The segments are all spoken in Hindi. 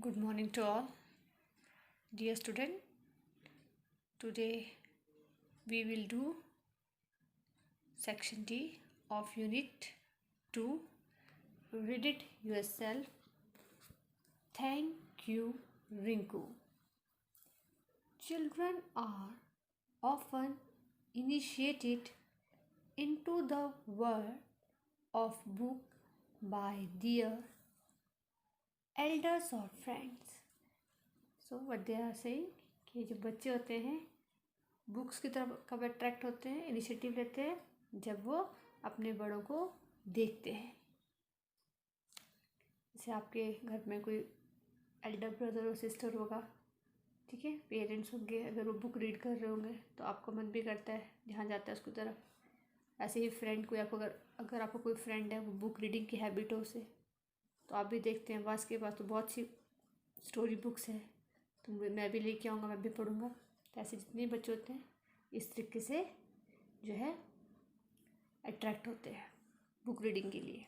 Good morning to all. Dear student, today we will do section D of unit 2. Read it yourself. Thank you, Rinku. Children are often initiated into the world of book by their elders or friends. So what they are saying कि जो बच्चे होते हैं बुक्स की तरफ कब अट्रैक्ट होते हैं, इनिशिएटिव लेते हैं जब वो अपने बड़ों को देखते हैं। जैसे आपके घर में कोई एल्डर ब्रदर और सिस्टर होगा, ठीक है, पेरेंट्स होंगे, अगर वो बुक रीड कर रहे होंगे तो आपका मन भी करता है, ध्यान जाता है उसकी तरफ। ऐसे ही फ्रेंड कोई आपको अगर आपका कोई फ्रेंड है वो बुक रीडिंग की हैबिट हो से, तो आप भी देखते हैं वास के पास तो बहुत सी स्टोरी बुक्स है, तो मैं भी लेके आऊँगा, मैं भी पढ़ूँगा। तो ऐसे जितने बच्चे होते हैं इस तरीके से जो है अट्रैक्ट होते हैं बुक रीडिंग के लिए।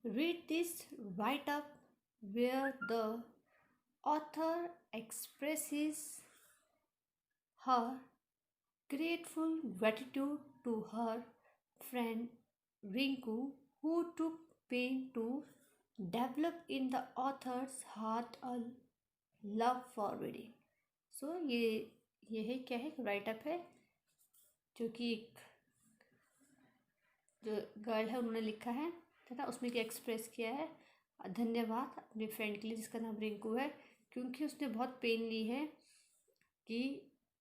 Read this write up where the author expresses her grateful gratitude to her friend Rinku, who took pain to develop in the author's heart a love for reading. So ये है क्या है, राइट अप है जो कि एक जो गर्ल है उन्होंने लिखा है तथा उसमें क्या एक्सप्रेस किया है धन्यवाद अपने फ्रेंड के लिए जिसका नाम रिंकू है, क्योंकि उसने बहुत पेन ली है कि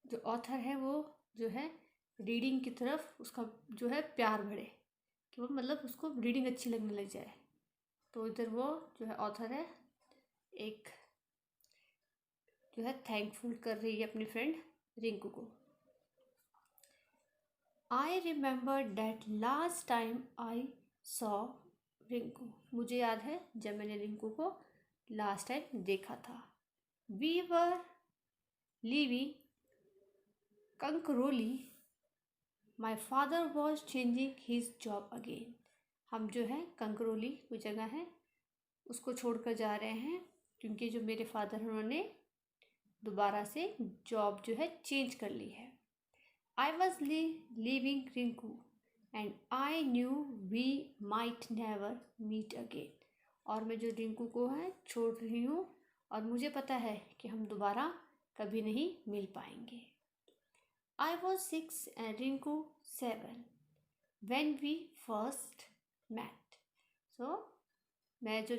जो ऑथर है वो जो है रीडिंग की तरफ उसका जो है प्यार बढ़े, कि वो मतलब उसको रीडिंग अच्छी लगने लग जाए। तो इधर वो जो है ऑथर है एक जो है थैंकफुल कर रही है अपनी फ्रेंड रिंकू को। I remember that last time I saw Rinku, मुझे याद है जब मैंने रिंकू को लास्ट टाइम देखा था। We were living Kankroli, my father was changing his job again. हम जो है कंकरोली कोई जगह है उसको छोड़कर जा रहे हैं क्योंकि जो मेरे फादर हैं उन्होंने दोबारा से जॉब जो है चेंज कर ली है। I was leaving Rinku and I knew we might never meet again, और मैं जो रिंकू को है छोड़ रही हूँ और मुझे पता है कि हम दोबारा कभी नहीं मिल पाएंगे। I was 6 and Rinku 7 when we first met. So मैं जो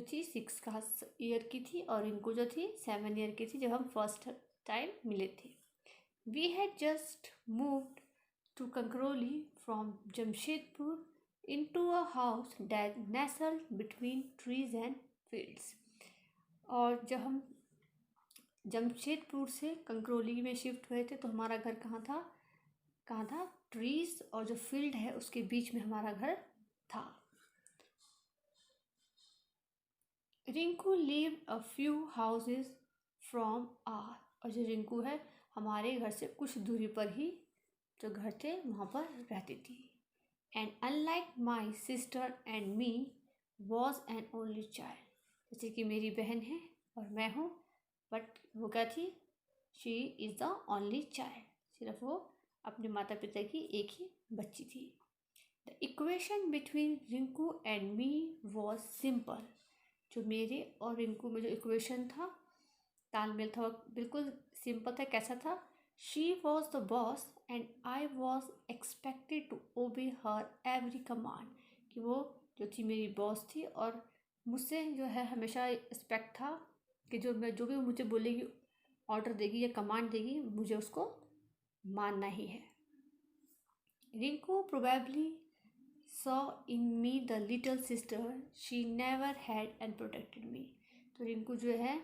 थी 6 का ईयर की थी और रिंकू जो थी 7 ईयर की थी जब हम फर्स्ट टाइम मिले थे। We had just moved to Kankroli from Jamshedpur into a house that nestled between trees and fields. और जब हम जमशेदपुर से कंकरोली में शिफ्ट हुए थे तो हमारा घर कहाँ था, ट्रीज और जो फील्ड है उसके बीच में हमारा घर था। Rinku live a few houses from our, और जो रिंकू है हमारे घर से कुछ दूरी पर ही जो घर थे वहाँ पर रहती थी। And unlike my sister and me was an only child, जैसे कि मेरी बहन है और मैं हूँ, बट वो क्या थी, she is the only child, सिर्फ वो अपने माता पिता की एक ही बच्ची थी। The equation between Rinku and me was simple, जो मेरे और रिंकू में जो इक्वेशन था, तालमेल था, बिल्कुल सिंपल था। कैसा था, she was the boss and I was expected to obey her every command, कि वो जो थी मेरी बॉस थी और मुझसे जो है हमेशा एक्सपेक्ट था कि जो भी मुझे बोलेगी, ऑर्डर देगी या कमांड देगी, मुझे उसको मानना ही है। Rinku probably saw in me the little sister she never had and protected me, तो रिंकू जो है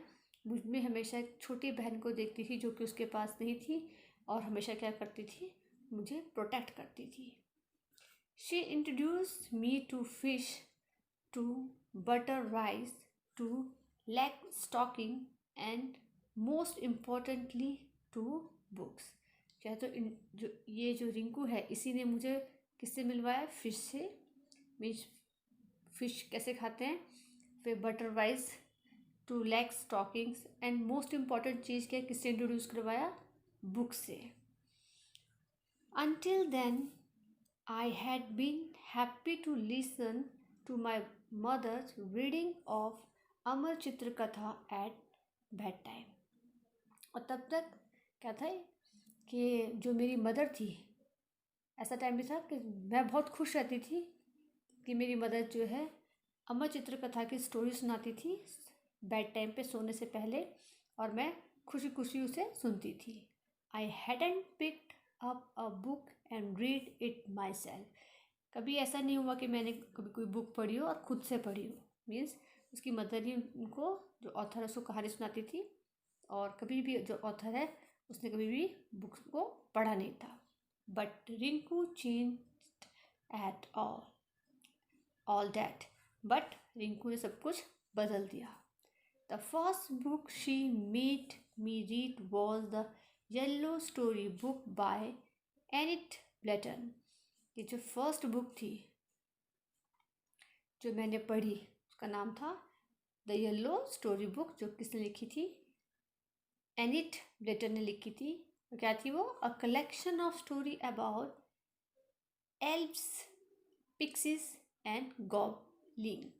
मुझ में हमेशा एक छोटी बहन को देखती थी जो कि उसके पास नहीं थी और हमेशा क्या करती थी, मुझे प्रोटेक्ट करती थी। She introduce me to fish, to butter rice, to leg stocking and most importantly to books. क्या तो ये जो रिंकू है इसी ने मुझे किससे मिलवाया, फ़िश से। मीन्स फ़िश कैसे खाते हैं, फिर butter rice to lax stockings and most important चीज़ क्या किससे इंट्रोड्यूस करवाया? बुक से. Until then, I had been happy to listen to my mother's reading of अमर चित्र कथा at बेड टाइम. और तब तक क्या था कि जो मेरी मदर थी, ऐसा टाइम भी था कि मैं बहुत खुश रहती थी कि मेरी मदर जो है अमर चित्र कथा की स्टोरी सुनाती थी बेड टाइम पे सोने से पहले, और मैं खुशी खुशी उसे सुनती थी. I hadn't picked up a book and read it my self. कभी ऐसा नहीं हुआ कि मैंने कभी कोई बुक पढ़ी हो और खुद से पढ़ी हो. मीन्स उसकी मदर ही उनको, जो ऑथर है, उसको कहानी सुनाती थी, और कभी भी जो ऑथर है उसने कभी भी बुक को पढ़ा नहीं था. But Rinku changed at all that. But Rinku ने सब कुछ बदल दिया. The first book she made me read was the yellow story book by Enid Blyton. ये जो फर्स्ट बुक थी जो मैंने पढ़ी उसका नाम था द येलो स्टोरी बुक, जो किसने लिखी थी? एनिट ब्लेटन ने लिखी थी. तो क्या थी वो? A collection of story about elves, pixies and goblin.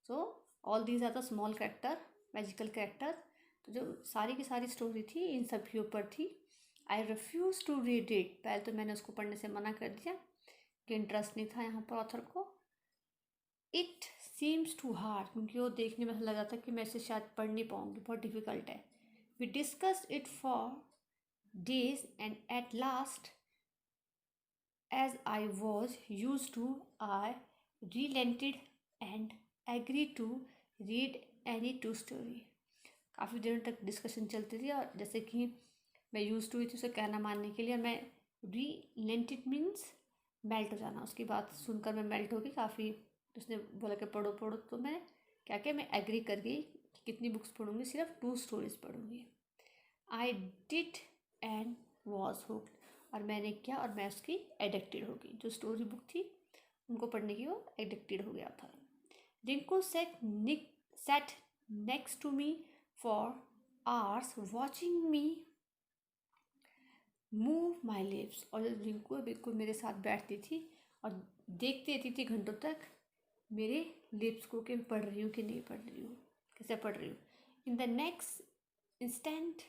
So all these are the small character, magical character. तो जो सारी की सारी स्टोरी थी इन सब के ऊपर थी. आई रिफ्यूज़ टू रीड इट. पहले तो मैंने उसको पढ़ने से मना कर दिया कि इंटरेस्ट नहीं था यहाँ पर ऑथर को. इट सीम्स टू हार्ड, क्योंकि वो देखने में ऐसा लगा था कि मैं इसे शायद पढ़ नहीं पाऊँगी, बहुत डिफ़िकल्ट है. We discuss it for days and at last, as I was use to, I relented and agree to read any two story. काफ़ी दिनों तक डिस्कशन चलती थी, और जैसे कि मैं यूज टू हुई थी उसे कहना मानने के लिए, और मैं रिलेंटेड मीन्स मेल्ट हो जाना. उसकी बात सुनकर मैं मेल्ट हो गई काफ़ी. उसने बोला कि पढ़ो पढ़ो, तो मैं क्या क्या मैं एग्री कर गई कि कितनी बुक्स पढ़ूंगी, सिर्फ 2 स्टोरीज पढ़ूंगी. I did and was hooked. और मैंने किया और मैं उसकी एडिक्टेड हो गई. जो स्टोरी बुक थी उनको पढ़ने की वो एडिक्टेड हो गया था. Rinku sat next to me for hours watching me move my lips. और रिंकू बिल्कुल मेरे साथ बैठती थी और देखती रहती थी घंटों तक मेरे लिप्स को कि पढ़ रही हूँ कि नहीं पढ़ रही हूँ, कैसे पढ़ रही हूँ. In the next instant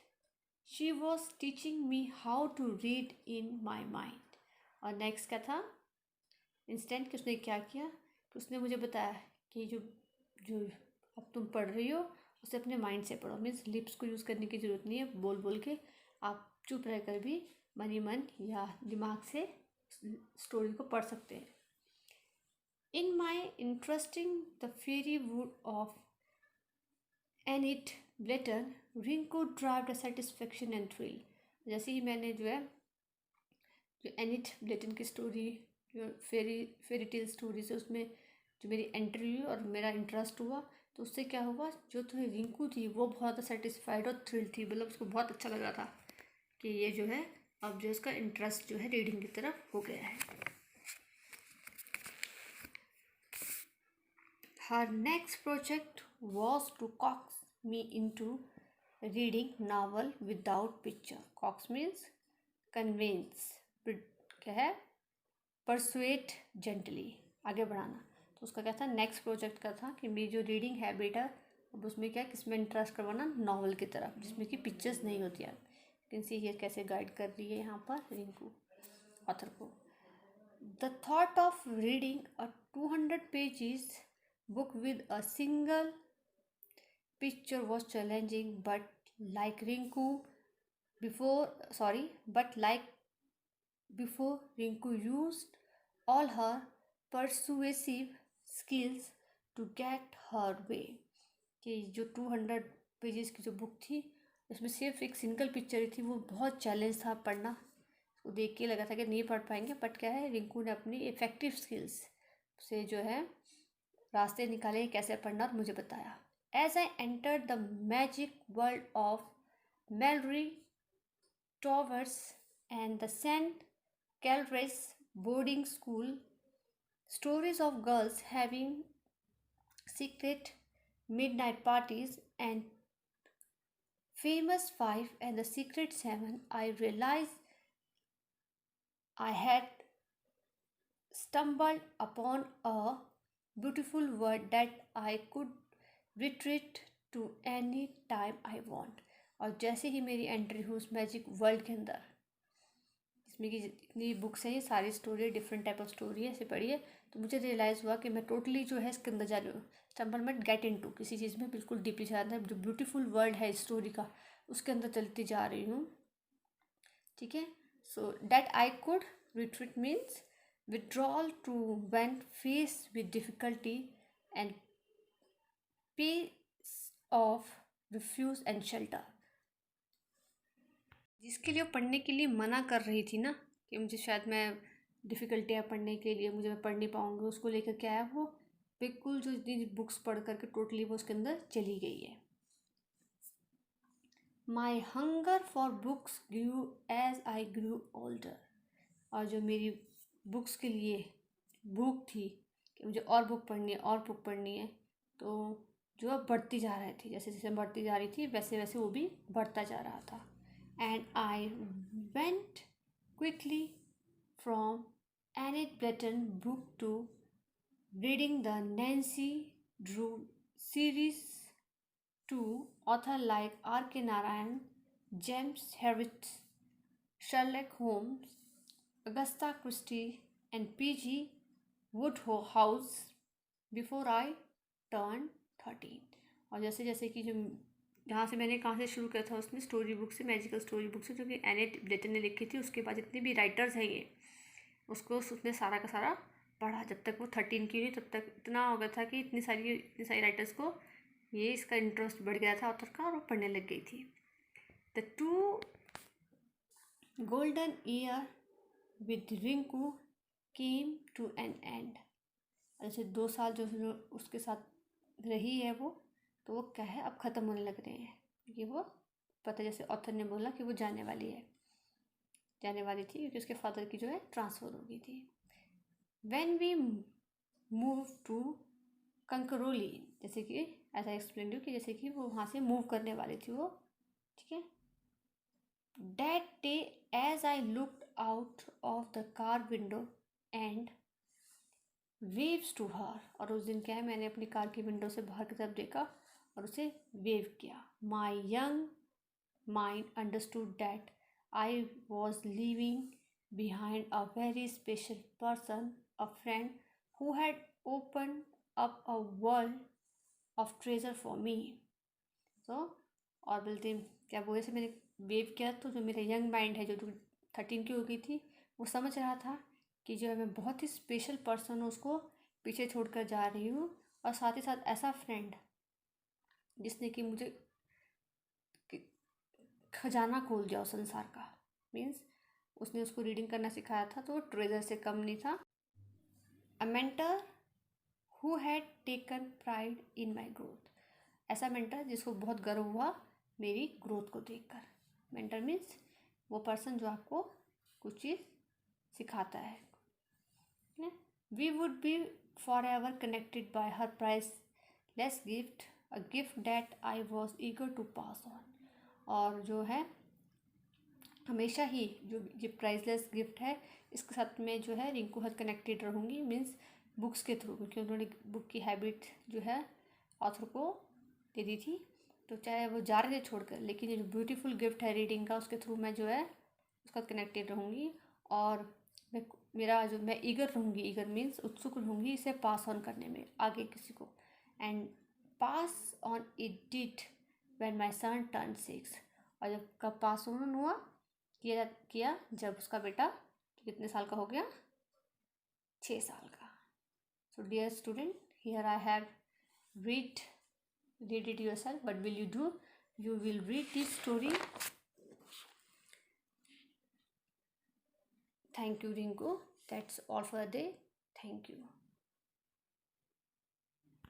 she was teaching me how to read in my mind. और नेक्स्ट क्या था इंस्टेंट कि उसने क्या किया कि उसने मुझे बताया कि जो जो अब तुम पढ़ रही हो उसे अपने माइंड से पढ़ो. मीन्स लिप्स को यूज़ करने की ज़रूरत नहीं है, बोल बोल के आप चुप रह कर भी मन ही मन या दिमाग से स्टोरी को पढ़ सकते हैं. In my interesting the fairy wood of Enid Blyton, Rinku drive the satisfaction and thrill. जैसे ही मैंने जो एनिट ब्लेटन की स्टोरी, जो फेरी टेल स्टोरीज है, उसमें जो मेरी एंट्री हुई और मेरा इंटरेस्ट हुआ, तो उससे क्या हुआ, जो थोड़ी रिंकू थी वो बहुत ज़्यादा सेटिस्फाइड और थ्रिल थी. मतलब उसको बहुत अच्छा लग रहा था कि ये जो है अब जो इसका इंटरेस्ट जो है रीडिंग की तरफ हो गया है. हर next project was to coax me into reading novel without picture. Coax means convince, क्या है, परसुएट जेंटली, आगे बढ़ाना. तो उसका क्या था, नेक्स्ट प्रोजेक्ट का था कि मेरी जो रीडिंग हैबिट है अब उसमें क्या, किसमें इंटरेस्ट करवाना, नॉवल की तरफ, जिसमें कि पिक्चर्स नहीं होती है. लेकिन सी ये कैसे गाइड कर रही है यहाँ पर रिंकू ऑथर को. The thought of reading a 200 pages book with a single picture was challenging, but like Rinku before Rinku used all her persuasive skills to get her way. कि जो 200 पेजेस की जो बुक थी उसमें सिर्फ एक सिंगल पिक्चर थी, वो बहुत चैलेंज था पढ़ना. वो देख के लगा था कि नहीं पढ़ पाएंगे, बट क्या है, रिंकू ने अपनी इफ़ेक्टिव स्किल्स से जो है रास्ते निकाले कैसे पढ़ना और मुझे बताया. As I entered the magic world of Mallory Towers and the St. Calvary boarding school, stories of girls having secret Midnight Parties, and Famous Five and The Secret Seven, I realized I had stumbled upon a beautiful world that I could retreat to any time I want. और जैसे ही मेरी एंट्री हुई उस मैजिक वर्ल्ड के अंदर, इसमें की जितनी बुक्स हैं ये सारी स्टोरी है, डिफरेंट टाइप ऑफ स्टोरी है, ऐसे पढ़ी है, तो मुझे रियलाइज़ हुआ कि मैं टोटली जो है इसके अंदर जा रही हूँ। स्टम्बल में गेट इन टू किसी चीज़ में बिल्कुल डीपली जा रहा है, जो ब्यूटीफुल वर्ल्ड है स्टोरी का उसके अंदर चलती जा रही हूँ। ठीक है, so that I could retreat means withdrawal to when faced with difficulty and peace of refuge and shelter। जिसके लिए पढ़ने के लिए मना कर रही थी ना कि मुझे शायद मैं डिफ़िकल्टी है पढ़ने के लिए, मुझे मैं पढ़ नहीं पाऊँगी, उसको लेकर क्या है वो बिल्कुल जो इतनी बुक्स पढ़ करके टोटली वो उसके अंदर चली गई है। My hunger for books grew as I grew older. और जो मेरी बुक्स के लिए भूख थी कि मुझे और बुक पढ़नी है और बुक पढ़नी है, तो जो अब बढ़ती जा रही थी, जैसे जैसे बढ़ती जा रही थी वैसे वैसे वो भी बढ़ता जा रहा था। And I went quickly from Enid Blyton book to reading the Nancy Drew series to author like R K Narayan, James Herriot, Sherlock Holmes, Agatha Christie and P.G. Wodehouse before I turned 13। और जैसे जैसे कि जो जहाँ से मैंने कहाँ से शुरू किया था उसमें स्टोरी बुक से, मैजिकल स्टोरी बुक से, जो कि एनेट ब्लेटन ने लिखी थी, उसके बाद जितने भी राइटर्स हैं ये उसको उसने सारा का सारा पढ़ा। जब तक वो 13 की हुई तब तक इतना हो गया था कि इतनी सारी राइटर्स को ये इसका इंटरेस्ट बढ़ गया था ऑथर का और वो पढ़ने लग गई थी। The two golden year with Rinku came to an end. जैसे 2 साल जो उसके साथ रही है वो, तो वो क्या है अब ख़त्म होने लग रहे हैं, क्योंकि वो पता जैसे ऑथर ने बोला कि वो जाने वाली थी क्योंकि उसके फादर की जो है ट्रांसफ़र हो गई थी। व्हेन वी मूव टू कंकरोली, जैसे कि ऐसा एक्सप्लेन कि जैसे कि वो वहाँ से मूव करने वाली थी वो। ठीक है, That day, as I looked out of the car window and waves to her, और उस दिन क्या है मैंने अपनी कार की विंडो से बाहर की तरफ देखा और उसे वेव किया। My young mind understood that I was leaving behind a very special person, a friend who had opened up a world of treasure for me। So, और बोलते क्या बोले से मैंने वेव किया, तो जो मेरा यंग माइंड है जो 13 की हो गई थी, वो समझ रहा था कि जो है मैं बहुत ही स्पेशल पर्सन हूँ, उसको पीछे छोड़कर जा रही हूँ, और साथ ही साथ ऐसा फ्रेंड जिसने कि मुझे खजाना खोल दिया उस संसार का। मीन्स उसने उसको रीडिंग करना सिखाया था, तो वो ट्रेजर से कम नहीं था। A mentor who had taken pride in my growth. ऐसा मेंटर जिसको बहुत गर्व हुआ मेरी ग्रोथ को देखकर। मेंटर मीन्स वो पर्सन जो आपको कुछ चीज़ सिखाता है। We would be forever connected by her priceless gift, a gift that I was eager to pass on. और जो है हमेशा ही जो ये प्राइसलेस गिफ्ट है इसके साथ में जो है रिंकू हर कनेक्टेड रहूँगी, मीन्स बुक्स के थ्रू, क्योंकि उन्होंने बुक की हैबिट जो है ऑथर को दे दी थी। तो चाहे वो जा रहे थे छोड़कर, लेकिन ये जो ब्यूटीफुल गिफ्ट है रीडिंग का, उसके थ्रू मैं जो है उसका कनेक्टेड रहूँगी, और मैं ईगर रहूँगी। ईगर मीन्स उत्सुक रहूँगी इसे पास ऑन करने में आगे किसी को। And pass on it did when my son turn 6। और जब कब पास ऑन हुआ किया जब उसका बेटा कितने साल का हो गया, 6 साल का। So dear student, here I have read it yourself. What will you do? You will read this story. Thank you, Rinku. That's all for the day. Thank you.